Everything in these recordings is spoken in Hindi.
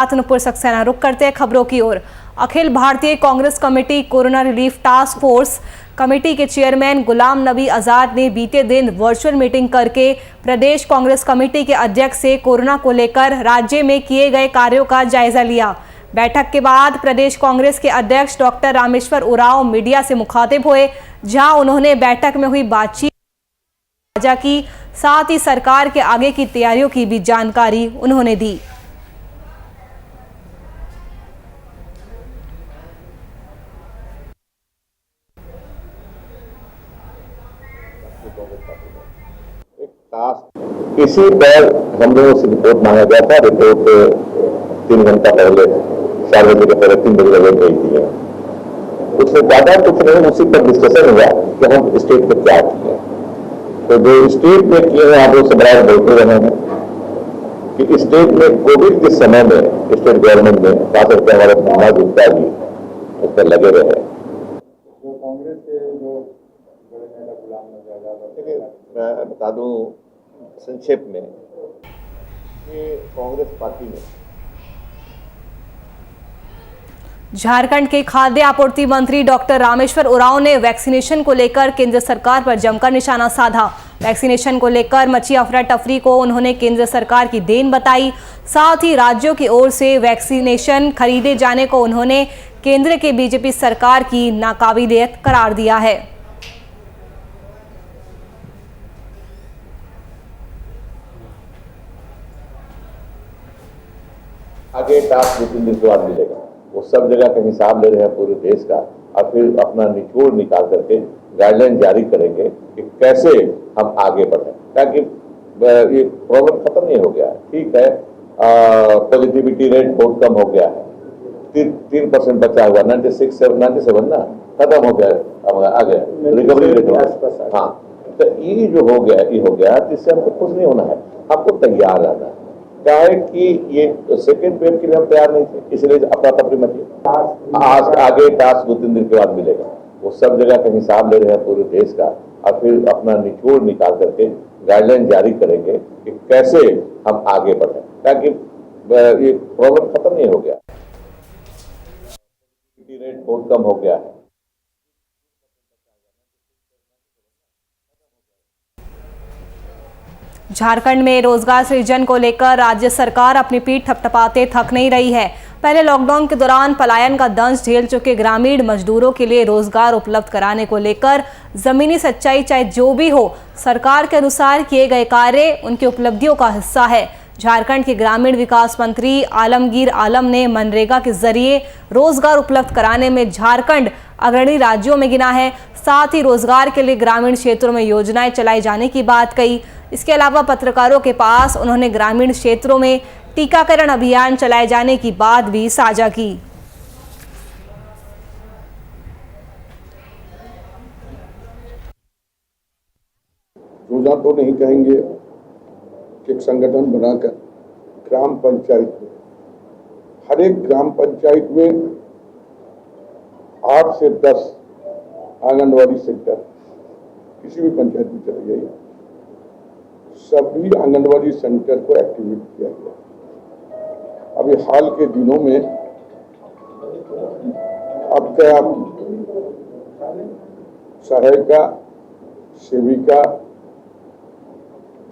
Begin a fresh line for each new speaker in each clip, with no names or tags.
नूपुर सक्सेना रुक करते हैं खबरों की ओर। Akhil Bharatiya Congress committee corona relief task force committee के चेयरमैन गुलाम नबी आजाद ने बीते दिन वर्चुअल मीटिंग करके प्रदेश कांग्रेस कमेटी के अध्यक्ष से कोरोना को लेकर राज्य में किए गए कार्यों का जायजा लिया। बैठक के बाद प्रदेश कांग्रेस के अध्यक्ष डॉक्टर रामेश्वर उरांव मीडिया से मुखातिब हुए, जहां उन्होंने बैठक में हुई बातचीत साझा की, साथ ही सरकार के आगे की तैयारियों की भी जानकारी उन्होंने दी।
इसी पर हम लोगों से रिपोर्ट मांगा गया था। रिपोर्ट 3 घंटा पहले 4 बजे के पहले 3 बजे लगे भेज दिए। उससे ज्यादा कुछ नहीं, उसी पर डिस्कशन हुआ कि हम स्टेट में क्या किए। तो जो स्टेट में किए हैं आप लोग सबराज बोलते रहे हैं कि स्टेट में कोविड के समय में स्टेट गवर्नमेंट में खास करके हमारे महाराज गुप्ता जी उस पर लगे रहे।
कांग्रेस के जो बड़े नेता गुलाम नबी आजाद,
मैं बता दूं संक्षेप में कि कांग्रेस पार्टी ने
झारखंड के खाद्य आपूर्ति मंत्री डॉक्टर रामेश्वर उरांव ने वैक्सीनेशन को लेकर केंद्र सरकार पर जमकर निशाना साधा। वैक्सीनेशन को लेकर मची अफरा तफरी को उन्होंने केंद्र सरकार की देन बताई। साथ ही राज्यों की ओर से वैक्सीनेशन खरीदे जाने को उन्होंने केंद्र के बीजेपी सरकार की नाकाबिलियत करार दिया है।
आगे टास्क 2-3 दिन के बाद मिलेगा। वो सब जगह का हिसाब ले रहे हैं पूरे देश का, और फिर अपना निचोड़ निकाल करके गाइडलाइन जारी करेंगे कि कैसे हम आगे बढ़ें, ताकि ये प्रॉब्लम खत्म नहीं हो गया है। ठीक है, पॉजिटिविटी रेट बहुत कम हो गया है, 3% बचा हुआ, 97 ना खत्म हो गया, अब आ गया रिकवरी रेट। हाँ, तो ये जो हो गया इससे हमको खुश नहीं होना है, हमको तैयार रहना है। क्या है कि ये सेकेंड वेव के लिए हम तैयार नहीं थे, इसलिए अपना तफरी मची। आज आगे टास्क 2-3 दिन के बाद मिलेगा। वो सब जगह का हिसाब ले रहे हैं पूरे देश का, और फिर अपना निचोड़ निकाल करके गाइडलाइन जारी करेंगे कि कैसे हम आगे बढ़ें, ताकि ये प्रॉब्लम खत्म नहीं हो गया। रेट बहुत कम हो गया है।
झारखंड में रोजगार सृजन को लेकर राज्य सरकार अपनी पीठ थपथपाते थक नहीं रही है। पहले लॉकडाउन के दौरान पलायन का दंश झेल चुके ग्रामीण मजदूरों के लिए रोजगार उपलब्ध कराने को लेकर जमीनी सच्चाई चाहे जो भी हो, सरकार के अनुसार किए गए कार्य उनकी उपलब्धियों का हिस्सा है। झारखंड के ग्रामीण विकास मंत्री आलमगीर आलम ने मनरेगा के जरिए रोजगार उपलब्ध कराने में झारखंड अग्रणी राज्यों में गिना है। साथ ही रोजगार के लिए ग्रामीण क्षेत्रों में योजनाएं चलाए जाने की बात कही। इसके अलावा पत्रकारों के पास उन्होंने ग्रामीण क्षेत्रों में टीकाकरण अभियान चलाए जाने की बात भी साझा की।
रोजा तो नहीं कहेंगे कि एक संगठन बनाकर ग्राम पंचायत में, हर एक ग्राम पंचायत में 8 से 10 आंगनवाड़ी सेंटर किसी भी पंचायत में चले जाइए, सभी आंगनवाड़ी सेंटर को एक्टिवेट किया गया। अभी हाल के दिनों में अब क्या सहायिका, सेविका,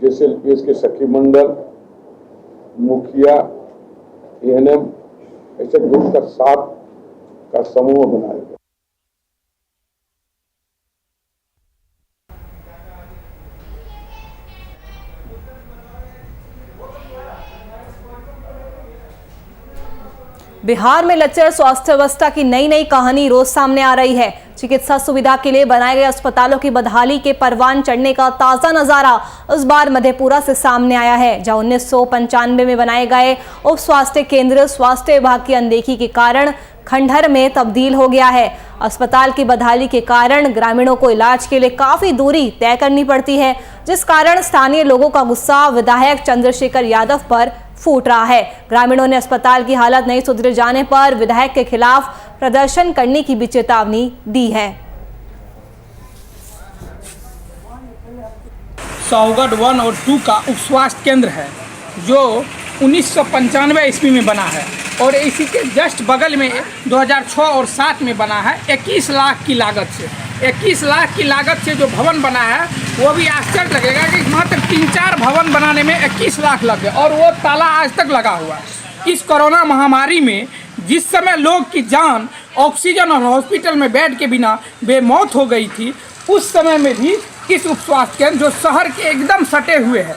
जैसे एलपीएस के सखी मंडल, मुखिया, एएनएम, ऐसे ग्रुप का 7 का समूह बनाया गया।
बिहार में लचर स्वास्थ्य व्यवस्था की नई कहानी रोज सामने आ रही है। चिकित्सा सुविधा के लिए बनाए गए अस्पतालों की बदहाली के परवान चढ़ने का ताजा नजारा इस बार मधेपुरा से सामने आया है, जहां 1995 में बनाए गए उप स्वास्थ्य केंद्र स्वास्थ्य विभाग की अनदेखी के कारण खंडहर में तब्दील हो गया है। अस्पताल की बदहाली के कारण ग्रामीणों को इलाज के लिए काफी दूरी तय करनी पड़ती है, जिस कारण स्थानीय लोगों का गुस्सा विधायक चंद्रशेखर यादव पर फूट रहा है। ग्रामीणों ने अस्पताल की हालत नहीं सुधर जाने पर विधायक के खिलाफ प्रदर्शन करने की भी चेतावनी दी है।
सौगढ़ 1 और 2 का उप स्वास्थ्य केंद्र है, जो 1995 ईस्वी में बना है और इसी के जस्ट बगल में 2006 और 7 में बना है 21 लाख की लागत से। 21 लाख की लागत से जो भवन बना है वो भी आश्चर्य लगेगा कि मात्र 3-4 भवन बनाने में 21 लाख लग गए और वो ताला आज तक लगा हुआ है। इस कोरोना महामारी में जिस समय लोग की जान ऑक्सीजन और हॉस्पिटल में बेड के बिना बेमौत हो गई थी, उस समय में भी इस उप स्वास्थ्य केंद्र जो शहर के एकदम सटे हुए है।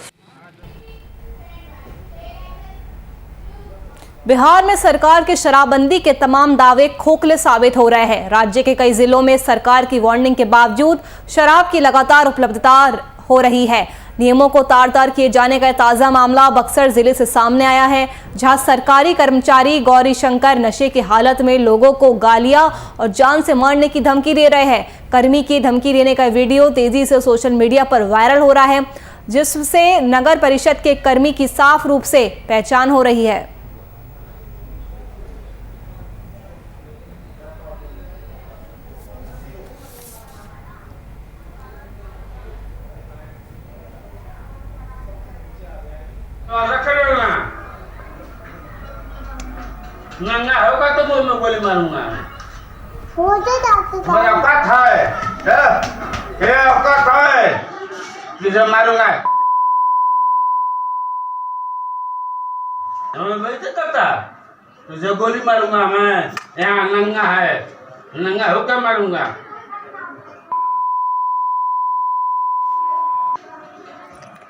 बिहार में सरकार की शराबबंदी के तमाम दावे खोखले साबित हो रहे हैं। राज्य के कई जिलों में सरकार की वार्निंग के बावजूद शराब की लगातार उपलब्धता हो रही है। नियमों को तार-तार किए जाने का ताजा मामला बक्सर जिले से सामने आया है, जहां सरकारी कर्मचारी गौरी शंकर नशे की हालत में लोगों को गालियां और जान से मारने की धमकी दे रहे हैं। कर्मी की धमकी देने का वीडियो तेजी से सोशल मीडिया पर वायरल हो रहा है, जिससे नगर परिषद के कर्मी की साफ रूप से पहचान हो रही है।
नंगा होगा तो मुंह में गोली मारूंगा मेरा औकात है ये औकात है तुझे मारूंगा। मैं वैसे करता तुझे गोली मारूंगा मैं। यहाँ नंगा है, नंगा होकर मारूंगा।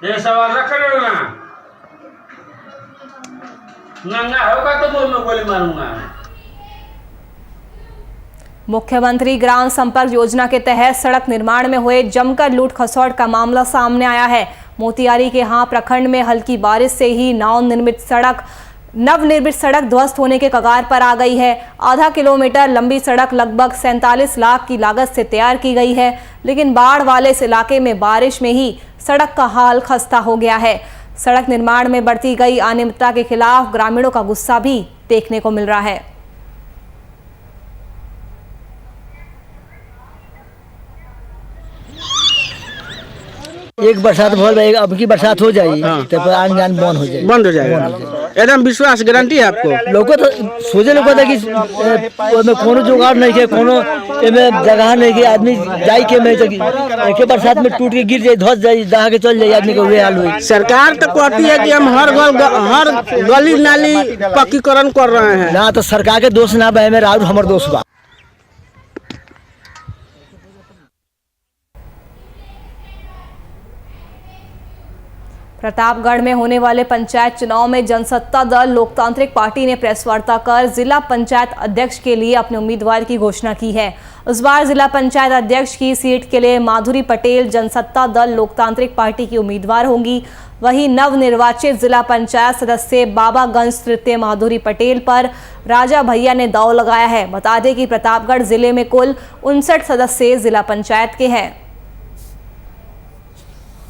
ये सवाल रख रहे हो ना, नंगा होगा तो मुंह में गोली मारूंगा।
मुख्यमंत्री ग्राम संपर्क योजना के तहत सड़क निर्माण में हुए जमकर लूट खसोट का मामला सामने आया है। मोतिहारी के हां प्रखंड में हल्की बारिश से ही नवनिर्मित सड़क ध्वस्त होने के कगार पर आ गई है। आधा किलोमीटर लंबी सड़क लगभग 47 लाख की लागत से तैयार की गई है, लेकिन बाढ़ वाले इस इलाके में बारिश में ही सड़क का हाल खस्ता हो गया है। सड़क निर्माण में बढ़ती गई अनियमितता के खिलाफ ग्रामीणों का गुस्सा भी देखने को मिल रहा है।
एक बरसात भर अब की बरसात हो जाएगी तो आन जान बंद हो जाएगा।
एकदम विश्वास गारंटी है आपको।
लोगों तो सोचे लोग था कि कोनो जुगाड़ नहीं है, कोनो जगह नहीं है, आदमी जाई के में एक बरसात में टूट के गिर जाए, धस जाए, दहा के चल जाए, आदमी को वे हाल हुई।
सरकार तो कहती है कि हम हर गली नाली पक्कीकरण कर रहे हैं।
ना तो सरकार के दोष ना बा, मेरा और हमारे दोष बा।
प्रतापगढ़ में होने वाले पंचायत चुनाव में जनसत्ता दल लोकतांत्रिक पार्टी ने प्रेस वार्ता कर जिला पंचायत अध्यक्ष के लिए अपने उम्मीदवार की घोषणा की है। इस बार जिला पंचायत अध्यक्ष की सीट के लिए माधुरी पटेल जनसत्ता दल लोकतांत्रिक पार्टी की उम्मीदवार होंगी। वहीं नवनिर्वाचित जिला पंचायत सदस्य बाबागंज तृतीय माधुरी पटेल पर राजा भैया ने दांव लगाया है। बता दें कि प्रतापगढ़ जिले में कुल 59 सदस्य जिला पंचायत के हैं।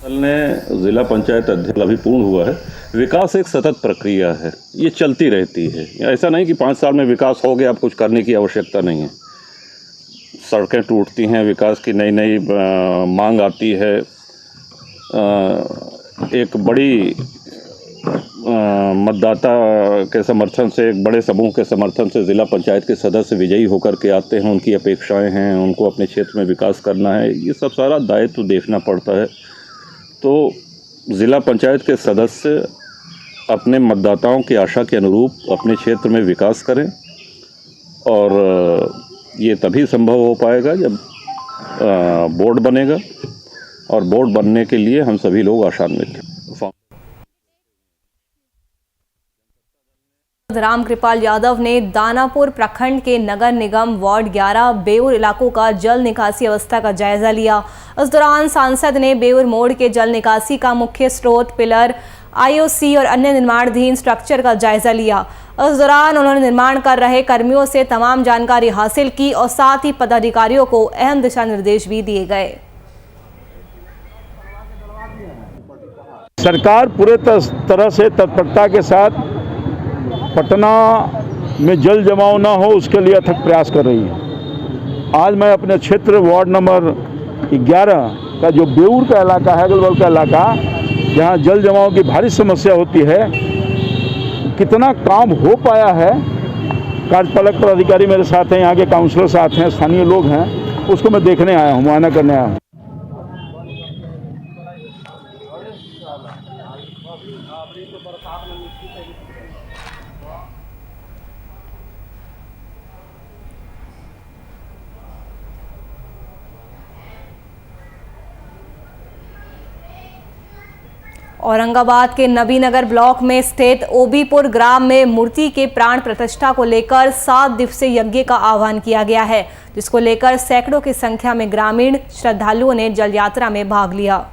दल ने जिला पंचायत अध्यक्ष अभी पूर्ण हुआ है। विकास एक सतत प्रक्रिया है, ये चलती रहती है। ऐसा नहीं कि 5 साल में विकास हो गया, अब कुछ करने की आवश्यकता नहीं है। सड़कें टूटती हैं, विकास की नई नई मांग आती है। एक बड़ी मतदाता के समर्थन से, एक बड़े समूह के समर्थन से जिला पंचायत के सदस्य विजयी होकर के आते हैं। उनकी अपेक्षाएं हैं, उनको अपने क्षेत्र में विकास करना है, ये सब सारा दायित्व देखना पड़ता है। तो ज़िला पंचायत के सदस्य अपने मतदाताओं की आशा के अनुरूप अपने क्षेत्र में विकास करें, और ये तभी संभव हो पाएगा जब बोर्ड बनेगा, और बोर्ड बनने के लिए हम सभी लोग आशान्वित हैं।
रामकृपाल यादव ने दानापुर प्रखंड के नगर निगम वार्ड 11 बेउर इलाकों का जल निकासी अवस्था का जायजा लिया। इस दौरान सांसद ने बेउर मोड़ के जल निकासी का मुख्य स्रोत, पिलर, आईओसी और अन्य निर्माणाधीन स्ट्रक्चर का जायजा लिया। इस दौरान उन्होंने निर्माण कर रहे कर्मियों से तमाम जानकारी हासिल की और साथ ही पदाधिकारियों को अहम दिशा निर्देश भी दिए गए।
सरकार पूरे तरह से तत्परता के साथ पटना में जल जमाव ना हो, उसके लिए अथक प्रयास कर रही है। आज मैं अपने क्षेत्र वार्ड नंबर 11 का जो बेउर का इलाका है, अगल बगल का इलाका, जहाँ जल जमाव की भारी समस्या होती है, कितना काम हो पाया है, कार्यपालक पदाधिकारी मेरे साथ हैं, यहाँ के काउंसलर साथ हैं, स्थानीय लोग हैं, उसको मैं देखने आया हूँ, मुआयना करने आया हूँ।
औरंगाबाद के नबीनगर ब्लॉक में स्थित ओबीपुर ग्राम में मूर्ति के प्राण प्रतिष्ठा को लेकर 7 दिवसीय यज्ञ का आह्वान किया गया है, जिसको लेकर सैकड़ों की संख्या में ग्रामीण श्रद्धालुओं ने जल यात्रा में भाग लिया।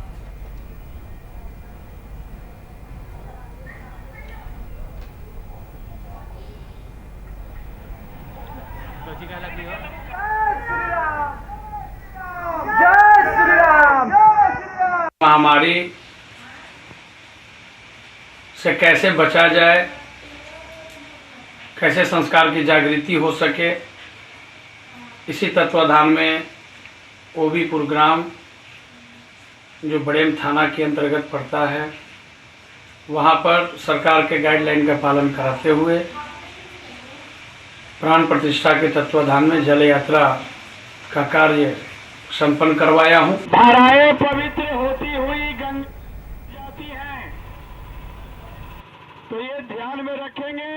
महामारी से कैसे बचा जाए, कैसे संस्कार की जागृति हो सके, इसी तत्वाधान में ओबीपुर ग्राम जो बड़ेम थाना के अंतर्गत पड़ता है, वहाँ पर सरकार के गाइडलाइन का पालन कराते हुए प्राण प्रतिष्ठा के तत्वाधान में जल यात्रा का कार्य संपन्न करवाया हूँ। धाराएं पवित्र होती हुई गंगा जाती हैं, तो ये ध्यान में रखेंगे।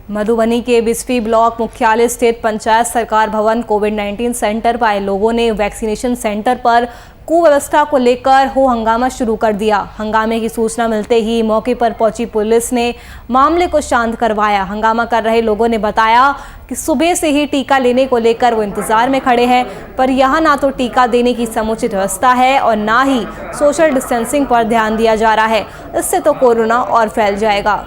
मधुबनी के बिस्फी ब्लॉक मुख्यालय स्थित पंचायत सरकार भवन कोविड-19 सेंटर पर आए लोगों ने वैक्सीनेशन सेंटर पर कुव्यवस्था को लेकर हो हंगामा शुरू कर दिया। हंगामे की सूचना मिलते ही मौके पर पहुंची पुलिस ने मामले को शांत करवाया। हंगामा कर रहे लोगों ने बताया कि सुबह से ही टीका लेने को लेकर वो इंतजार में खड़े हैं, पर यहां ना तो टीका देने की समुचित व्यवस्था है और ना ही सोशल डिस्टेंसिंग पर ध्यान दिया जा रहा है। इससे तो कोरोना और फैल जाएगा।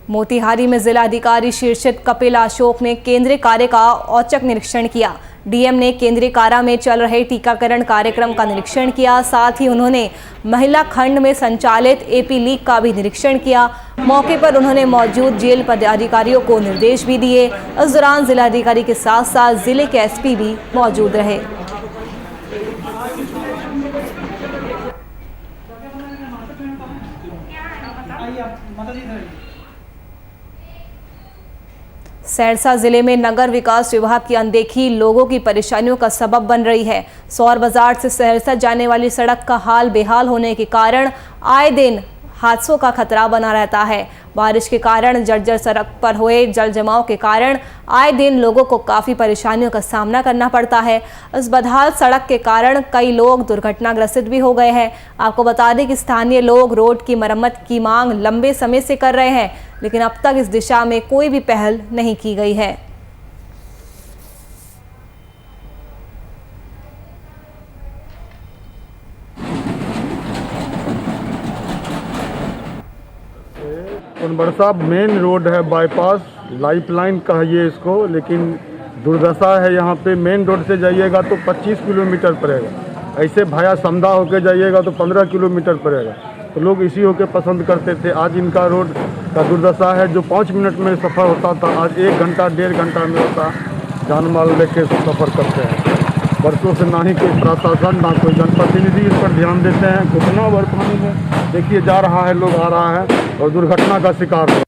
मोतिहारी में जिला अधिकारी शीर्षित कपिल अशोक ने केंद्रीय कार्य का औचक निरीक्षण किया। डीएम ने केंद्रीय कारा में चल रहे टीकाकरण कार्यक्रम का निरीक्षण किया। साथ ही उन्होंने महिला खंड में संचालित एपी लीग का भी निरीक्षण किया। मौके पर उन्होंने मौजूद जेल पदाधिकारियों को निर्देश भी दिए। इस दौरान जिलाधिकारी के साथ साथ जिले के एसपी भी मौजूद रहे। सहरसा जिले में नगर विकास विभाग की अनदेखी लोगों की परेशानियों का सबब बन रही है। सौर बाजार से सहरसा जाने वाली सड़क का हाल बेहाल होने के कारण आए दिन हादसों का खतरा बना रहता है। बारिश के कारण जर्जर सड़क पर हुए जल जमाव के कारण आए दिन लोगों को काफ़ी परेशानियों का सामना करना पड़ता है। इस बदहाल सड़क के कारण कई लोग दुर्घटनाग्रस्त भी हो गए हैं। आपको बता दें कि स्थानीय लोग रोड की मरम्मत की मांग लंबे समय से कर रहे हैं, लेकिन अब तक इस दिशा में कोई भी पहल नहीं की गई है।
कोनबरसा मेन रोड है, बाईपास लाइफलाइन कहिए इसको, लेकिन दुर्दशा है यहाँ पे। मेन रोड से जाइएगा तो 25 किलोमीटर पड़ेगा, ऐसे भाया समदा होके जाइएगा तो 15 किलोमीटर पड़ेगा। तो लोग इसी होके पसंद करते थे। आज इनका रोड का दुर्दशा है, जो 5 मिनट में सफ़र होता था आज 1 घंटा 1.5 घंटा में होता। जान माल लेके सफ़र करते हैं। बरसों से ना ही कोई प्रशासन ना कोई जनप्रतिनिधि इस पर ध्यान देते हैं। कितना वर्तमान में देखिए जा रहा है, लोग आ रहा है और दुर्घटना का शिकार हो।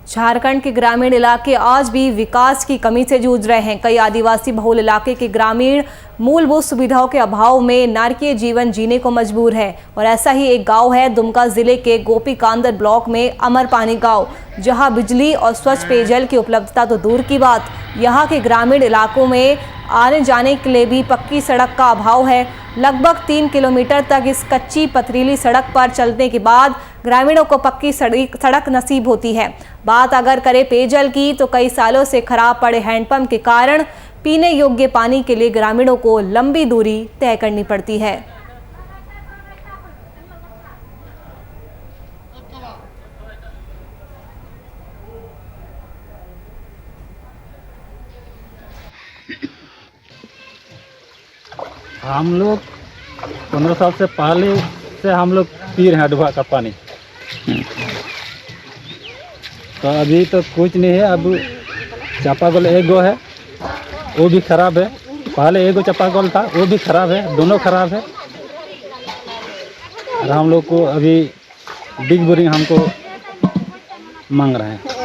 झारखंड के ग्रामीण इलाके आज भी विकास की कमी से जूझ रहे हैं। कई आदिवासी बहुल इलाके के ग्रामीण मूलभूत सुविधाओं के अभाव में नारकीय जीवन जीने को मजबूर है। और ऐसा ही एक गांव है दुमका जिले के गोपीकांदर ब्लॉक में अमरपानी गांव, जहां बिजली और स्वच्छ पेयजल की उपलब्धता तो दूर की बात, यहां के ग्रामीण इलाकों में आने जाने के लिए भी पक्की सड़क का अभाव है। लगभग 3 किलोमीटर तक इस कच्ची पथरीली सड़क पर चलने के बाद ग्रामीणों को पक्की सड़क नसीब होती है। बात अगर करें पेयजल की, तो कई सालों से खराब पड़े हैंडपंप के कारण पीने योग्य पानी के लिए ग्रामीणों को लंबी दूरी तय करनी पड़ती है।
हम लोग 15 साल से पहले से हम लोग पी रहे हैं अडवा का पानी। तो अभी तो कुछ नहीं है। अब चापाकल एक गो है, वो भी खराब है। पहले एक गो चापाकल था, वो भी खराब है। दोनों खराब है। और हम लोग को अभी बिग बोरिंग हमको मांग रहे हैं।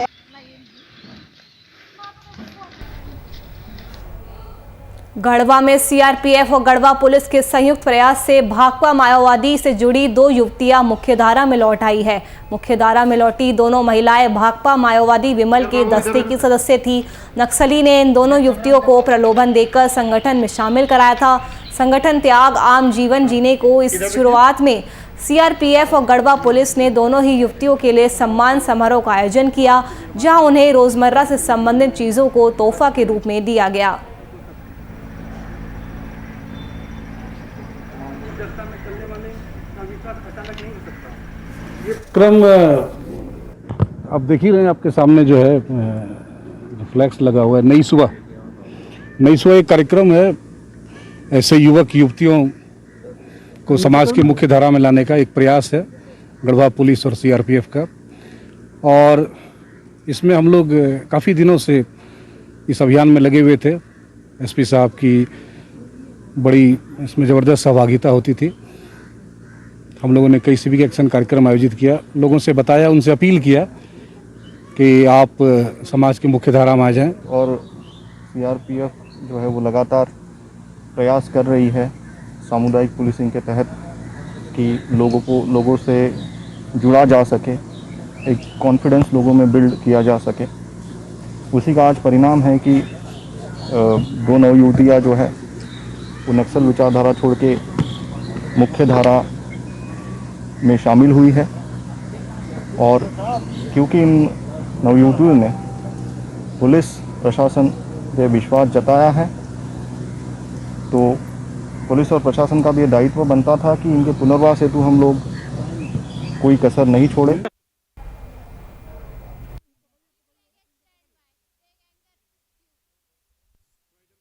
गढ़वा में सीआरपीएफ और गढ़वा पुलिस के संयुक्त प्रयास से भाकपा माओवादी से जुड़ी 2 युवतियां मुख्यधारा में लौट आई है। मुख्यधारा में लौटी दोनों महिलाएं भाकपा माओवादी विमल के दस्ते की सदस्य थी। नक्सली ने इन दोनों युवतियों को प्रलोभन देकर संगठन में शामिल कराया था। संगठन त्याग आम जीवन जीने को इस शुरुआत में सीआरपीएफ और गढ़वा पुलिस ने दोनों ही युवतियों के लिए सम्मान समारोह का आयोजन किया, जहां उन्हें रोजमर्रा से संबंधित चीजों को तोहफा के रूप में दिया गया।
क्रम आप देख ही रहे हैं, आपके सामने जो है फ्लैक्स लगा हुआ है। नई सुबह एक कार्यक्रम है, ऐसे युवक युवतियों को समाज की मुख्य धारा में लाने का एक प्रयास है गढ़वा पुलिस और सीआरपीएफ का। और इसमें हम लोग काफ़ी दिनों से इस अभियान में लगे हुए थे। एसपी साहब की बड़ी इसमें ज़बरदस्त सहभागिता होती थी। हम लोगों ने कई सिविक एक्शन कार्यक्रम आयोजित किया, लोगों से बताया, उनसे अपील किया कि आप समाज की मुख्य धारा में आ जाएं।
और सीआरपीएफ जो है वो लगातार प्रयास कर रही है सामुदायिक पुलिसिंग के तहत कि लोगों से जुड़ा जा सके, एक कॉन्फिडेंस लोगों में बिल्ड किया जा सके। उसी का आज परिणाम है कि 2 नवयुवतियाँ जो है वो नक्सल विचारधारा छोड़ के मुख्य धारा में शामिल हुई है। और क्योंकि इन नवयुवतियों ने पुलिस प्रशासन पे विश्वास जताया है, तो पुलिस और प्रशासन का भी ये दायित्व बनता था कि इनके पुनर्वास हेतु हम लोग कोई कसर नहीं छोड़े।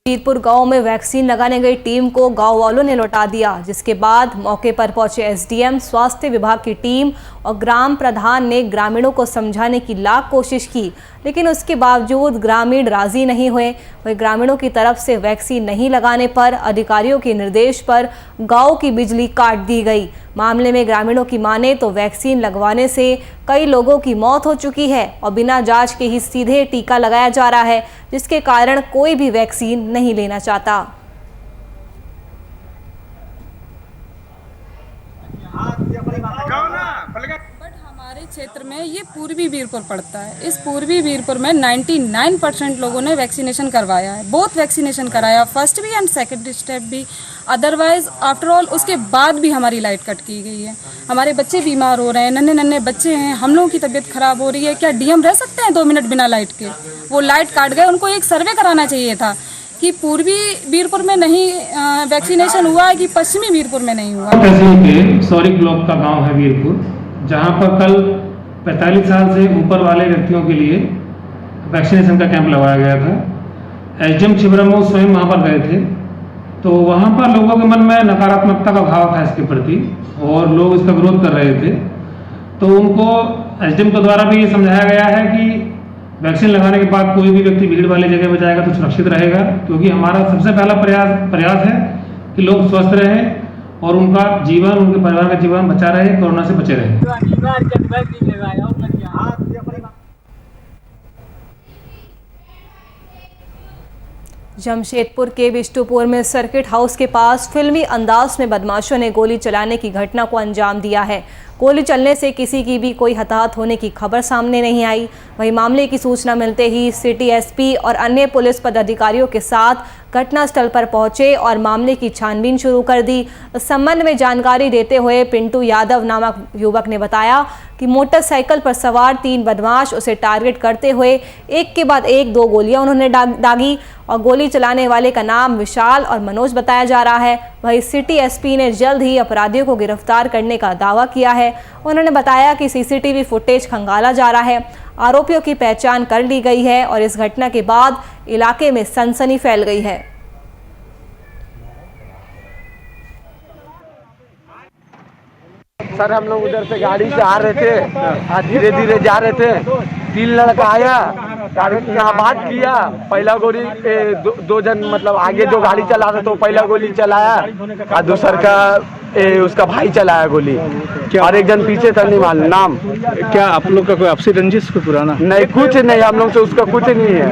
वीरपुर गांव में वैक्सीन लगाने गई टीम को गांव वालों ने लौटा दिया, जिसके बाद मौके पर पहुंचे एसडीएम, स्वास्थ्य विभाग की टीम और ग्राम प्रधान ने ग्रामीणों को समझाने की लाख कोशिश की, लेकिन उसके बावजूद ग्रामीण राजी नहीं हुए। वहीं ग्रामीणों की तरफ से वैक्सीन नहीं लगाने पर अधिकारियों के निर्देश पर गांव की बिजली काट दी गई। मामले में ग्रामीणों की माने तो वैक्सीन लगवाने से कई लोगों की मौत हो चुकी है और बिना जांच के ही सीधे टीका लगाया जा रहा है, जिसके कारण कोई भी वैक्सीन नहीं लेना चाहता।
हमारे क्षेत्र में ये पूर्वी वीरपुर पड़ता है। इस पूर्वी वीरपुर में 99% लोगों ने वैक्सीनेशन करवाया है। बोथ वैक्सीनेशन कराया, फर्स्ट भी एंड सेकंड स्टेप भी। अदरवाइज आफ्टर ऑल उसके बाद भी हमारी लाइट कट की गई है। हमारे बच्चे बीमार हो रहे हैं, नन्हे नन्हे बच्चे हैं, हम लोगों की तबीयत खराब हो रही है। क्या डीएम रह सकते हैं 2 मिनट बिना लाइट के? वो लाइट काट गए। उनको एक सर्वे कराना चाहिए था कि पूर्वी वीरपुर में नहीं वैक्सीनेशन हुआ है कि पश्चिमी वीरपुर में नहीं हुआ।
तहसील के सौरी ब्लॉक का गांव है वीरपुर, जहां पर कल 45 साल से ऊपर वाले व्यक्तियों के लिए वैक्सीनेशन का कैंप लगाया गया था। एसडीएम छिबरामऊ स्वयं वहां पर गए थे, तो वहां पर लोगों के मन में नकारात्मकता का भाव था इसके प्रति और लोग इसका विरोध कर रहे थे। तो उनको एसडीएम के द्वारा भी ये समझाया गया है कि वैक्सीन लगाने के बाद कोई भी व्यक्ति भीड़ वाली जगह में जाएगा तो सुरक्षित रहेगा, क्योंकि हमारा सबसे पहला प्रयास है कि लोग स्वस्थ रहें और उनका जीवन, उनके परिवार का जीवन बचा रहे, कोरोना से बचे रहे।
जमशेदपुर के विष्णुपुर में सर्किट हाउस के पास फिल्मी अंदाज में बदमाशों ने गोली चलाने की घटना को अंजाम दिया है। गोली चलने से किसी की भी कोई हताहत होने की खबर सामने नहीं आई। वहीं मामले की सूचना मिलते ही सिटी एसपी और अन्य पुलिस पदाधिकारियों के साथ घटनास्थल पर पहुंचे और मामले की छानबीन शुरू कर दी। इस संबंध में जानकारी देते हुए पिंटू यादव नामक युवक ने बताया कि मोटरसाइकिल पर सवार 3 बदमाश उसे टारगेट करते हुए एक के बाद एक 2 गोलियां उन्होंने दागी और गोली चलाने वाले का नाम विशाल और मनोज बताया जा रहा है। वहीं सिटी एसपी ने जल्द ही अपराधियों को गिरफ्तार करने का दावा किया है। उन्होंने बताया कि सीसीटीवी फुटेज खंगाला जा रहा है, आरोपियों की पहचान कर ली गई है और इस घटना के बाद इलाके में सनसनी फैल गई है।
सर हम लोग उधर से गाड़ी से आ रहे थे, धीरे धीरे जा रहे थे, 3 लड़का आया, गाड़ी के यहाँ बात किया, पहला गोली दो जन मतलब आगे जो गाड़ी चला रहे तो पहला गोली चलाया और दूसर का उसका भाई चलाया गोली, और एक जन पीछे था, नहीं मालूम नाम।
क्या आप लोग का कोई आपसी रंजिश को पुराना?
नहीं, कुछ नहीं, हम लोग से उसका कुछ नहीं है।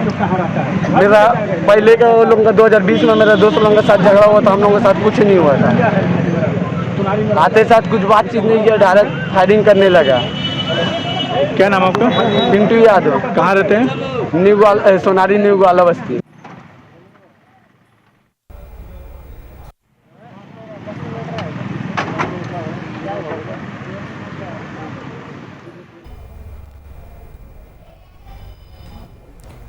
मेरा पहले का लोगों का 2020 में मेरा दोस्त लोगों के साथ झगड़ा हुआ था, हम लोगों के साथ कुछ नहीं हुआ था। आते साथ कुछ बातचीत नहीं किया, डायरेक्ट फायरिंग करने लगा।
क्या नाम आपका?
पिंटू यादव।
कहाँ रहते हैं?
सोनारी न्यू ग्वाला बस्ती।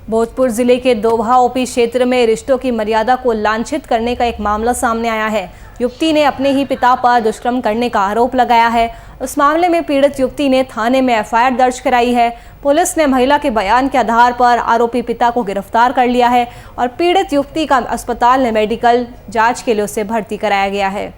भोजपुर जिले के दोभा ओपी क्षेत्र में रिश्तों की मर्यादा को लांछित करने का एक मामला सामने आया है। युवती ने अपने ही पिता पर दुष्कर्म करने का आरोप लगाया है। उस मामले में पीड़ित युवती ने थाने में एफआईआर दर्ज कराई है। पुलिस ने महिला के बयान के आधार पर आरोपी पिता को गिरफ्तार कर लिया है और पीड़ित युवती का अस्पताल में मेडिकल जांच के लिए उसे भर्ती कराया गया है।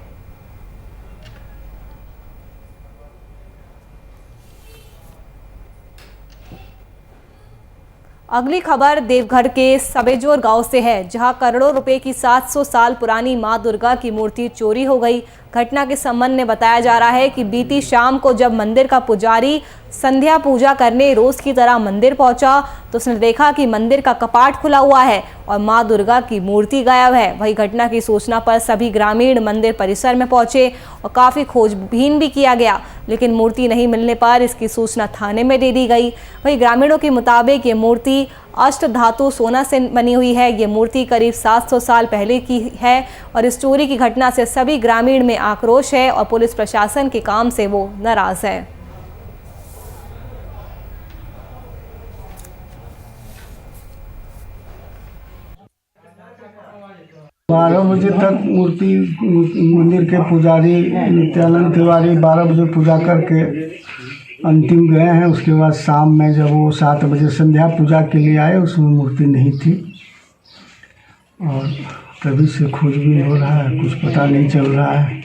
अगली खबर देवघर के सबेजोर गांव से है, जहां करोड़ों रुपए की 700 साल पुरानी मां दुर्गा की मूर्ति चोरी हो गई। घटना के संबंध में बताया जा रहा है कि बीती शाम को जब मंदिर का पुजारी संध्या पूजा करने रोज की तरह मंदिर पहुंचा तो उसने देखा कि मंदिर का कपाट खुला हुआ है और मां दुर्गा की मूर्ति गायब है। वही घटना की सूचना पर सभी ग्रामीण मंदिर परिसर में पहुंचे और काफ़ी खोजबीन भी किया गया, लेकिन मूर्ति नहीं मिलने पर इसकी सूचना थाने में दे दी गई। वही ग्रामीणों के मुताबिक ये मूर्ति अष्ट धातु सोना से बनी हुई है। ये मूर्ति करीब 700 साल पहले की है और इस चोरी की घटना से सभी ग्रामीण में आक्रोश है और पुलिस प्रशासन के काम से वो नाराज है।
बारह बजे तक मूर्ति मंदिर के पुजारी नित्यानंद तिवारी 12 बजे पूजा करके अंतिम गए हैं। उसके बाद शाम में जब वो 7 बजे संध्या पूजा के लिए आए, उसमें मूर्ति नहीं थी और तभी से खोजबीन हो रहा है, कुछ पता नहीं चल रहा है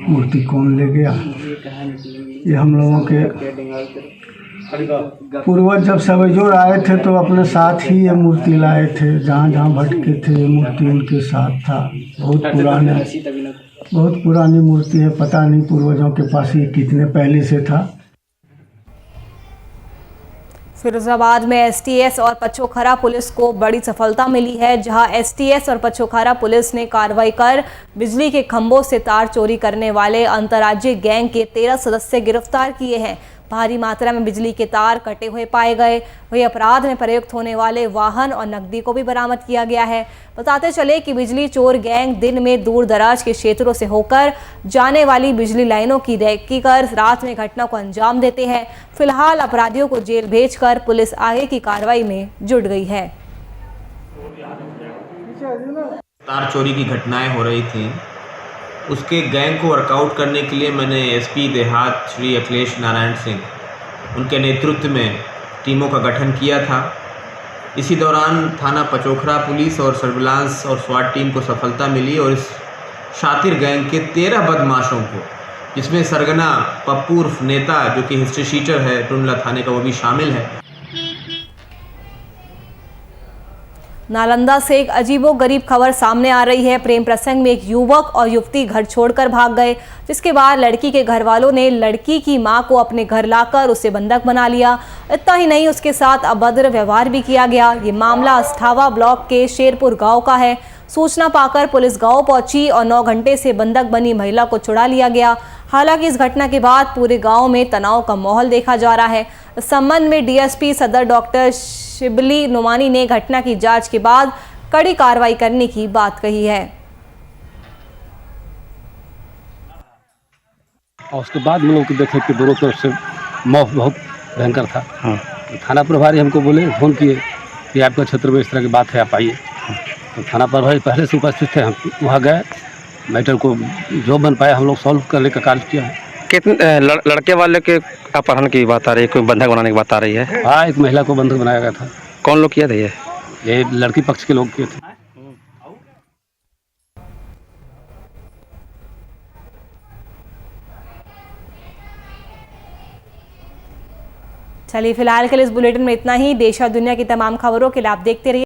मूर्ति कौन ले गया। ये हम लोगों के पूर्वज जब सबेजोर आए थे तो अपने साथ ही ये मूर्ति लाए थे, जहाँ जहाँ भटके थे ये मूर्ति उनके साथ था। बहुत पुरानी मूर्ति है, पता नहीं पूर्वजों के पास ये कितने पहले से था।
फिरोजाबाद में एसटीएस और पचोखरा पुलिस को बड़ी सफलता मिली है, जहां एसटीएस और पचोखरा पुलिस ने कार्रवाई कर बिजली के खंभों से तार चोरी करने वाले अंतर्राज्यीय गैंग के 13 सदस्य गिरफ्तार किए हैं। भारी मात्रा में बिजली के तार कटे हुए पाए गए। वही अपराध में प्रयुक्त होने वाले वाहन और नकदी को भी बरामद किया गया है। बताते चले कि बिजली चोर गैंग दिन में दूर दराज के क्षेत्रों से होकर जाने वाली बिजली लाइनों की रेकी कर रात में घटना को अंजाम देते हैं। फिलहाल अपराधियों को जेल भेजकर पुलिस आगे की कार्रवाई में जुट गई है।
तार चोरी की घटनाएं हो रही थी, उसके गैंग को वर्कआउट करने के लिए मैंने एसपी देहात श्री अखिलेश नारायण सिंह उनके नेतृत्व में टीमों का गठन किया था। इसी दौरान थाना पचोखरा पुलिस और सर्विलांस और स्वाट टीम को सफलता मिली और इस शातिर गैंग के 13 बदमाशों को, जिसमें सरगना पप्पू उर्फ नेता जो कि हिस्ट्री शीटर है टुंडला थाने का, वो भी शामिल है।
नालंदा से एक अजीबोगरीब खबर सामने आ रही है। प्रेम प्रसंग में एक युवक और युवती घर छोड़कर भाग गए, जिसके बाद लड़की के घर वालों ने लड़की की मां को अपने घर लाकर उसे बंधक बना लिया। इतना ही नहीं, उसके साथ अभद्र व्यवहार भी किया गया। ये मामला अस्थावा ब्लॉक के शेरपुर गांव का है। सूचना पाकर पुलिस गांव पहुंची और 9 घंटे से बंधक बनी महिला को छुड़ा लिया गया। हालांकि इस घटना के बाद पूरे गांव में तनाव का माहौल देखा जा रहा है। इस संबंध में डीएसपी सदर डॉक्टर शिबली नुमानी ने घटना की जांच के बाद कड़ी कार्रवाई करने की बात कही है।
और उसके बाद हम लोग देखे कि दोनों तरफ से मौत बहुत भयंकर था। तो थाना प्रभारी हमको बोले, फोन किए कि आपका क्षेत्र में इस तरह की बात है, आप आइए। तो थाना प्रभारी पहले से उपस्थित थे, हम वहाँ गए, मैटर को जो बन पाया हम लोग सॉल्व करने का कार्य किया है।
कितने लड़के वाले के अपहरण की बात आ रही है, कोई बंधक बनाने की बात आ रही है?
हाँ, एक महिला को बंधक बनाया गया था।
कौन लोग किया था?
ये लड़की पक्ष के लोग किए थे।
चलिए फिलहाल के लिए इस बुलेटिन में इतना ही। देश और दुनिया की तमाम खबरों के लिए आप देखते रहिए